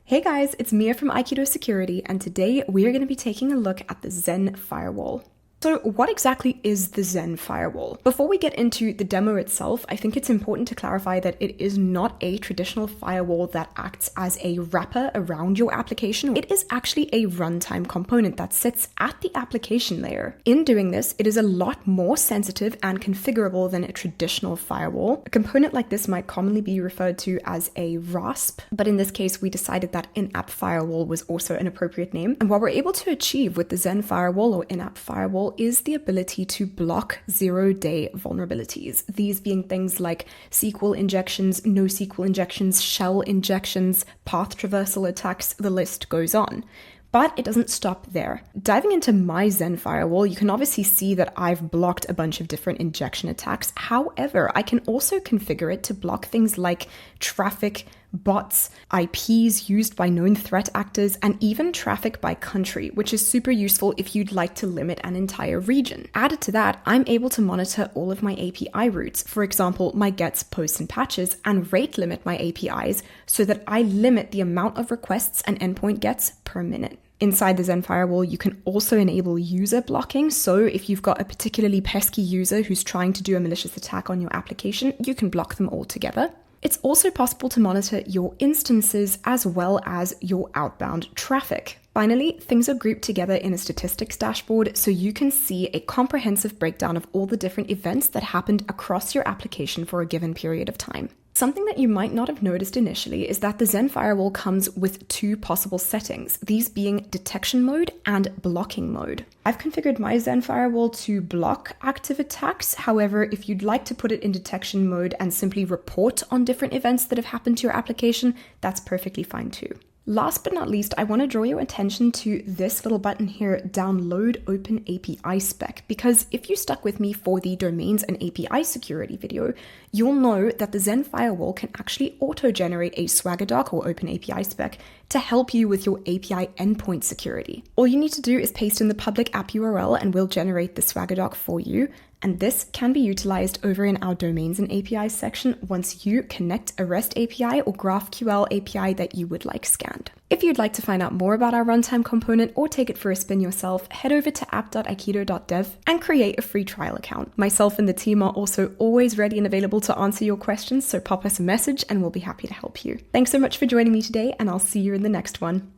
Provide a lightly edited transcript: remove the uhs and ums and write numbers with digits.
Hey guys, it's Mia from Aikido Security, and today we are going to be taking a look at the Zen Firewall. So what exactly is the Zen Firewall? Before we get into the demo itself, I think it's important to clarify that it is not a traditional firewall that acts as a wrapper around your application. It is actually a runtime component that sits at the application layer. In doing this, it is a lot more sensitive and configurable than a traditional firewall. A component like this might commonly be referred to as a RASP, but in this case, we decided that in-app firewall was also an appropriate name. And what we're able to achieve with the Zen Firewall or in-app firewall is the ability to block zero-day vulnerabilities. These being things like SQL injections, NoSQL injections, shell injections, path traversal attacks, the list goes on. But it doesn't stop there. Diving into my Zen Firewall, you can obviously see that I've blocked a bunch of different injection attacks. However, I can also configure it to block things like traffic, bots, IPs used by known threat actors, and even traffic by country, which is super useful if you'd like to limit an entire region. Added to that, I'm able to monitor all of my API routes, for example, my gets, posts, and patches, and rate limit my APIs so that I limit the amount of requests an endpoint gets per minute. Inside the Zen Firewall, you can also enable user blocking. So if you've got a particularly pesky user who's trying to do a malicious attack on your application, you can block them altogether. It's also possible to monitor your instances as well as your outbound traffic. Finally, things are grouped together in a statistics dashboard so you can see a comprehensive breakdown of all the different events that happened across your application for a given period of time. Something that you might not have noticed initially is that the Zen Firewall comes with two possible settings, these being detection mode and blocking mode. I've configured my Zen Firewall to block active attacks. However, if you'd like to put it in detection mode and simply report on different events that have happened to your application, that's perfectly fine too. Last but not least, I want to draw your attention to this little button here, Download Open API Spec, because if you stuck with me for the domains and API security video, you'll know that the Zen Firewall can actually auto-generate a Swagger doc or Open API Spec to help you with your API endpoint security. All you need to do is paste in the public app URL and we'll generate the Swagger doc for you. And this can be utilized over in our domains and APIs section once you connect a REST API or GraphQL API that you would like scanned. If you'd like to find out more about our runtime component or take it for a spin yourself, head over to app.aikido.dev and create a free trial account. Myself and the team are also always ready and available to answer your questions, so pop us a message and we'll be happy to help you. Thanks so much for joining me today, and I'll see you in the next one.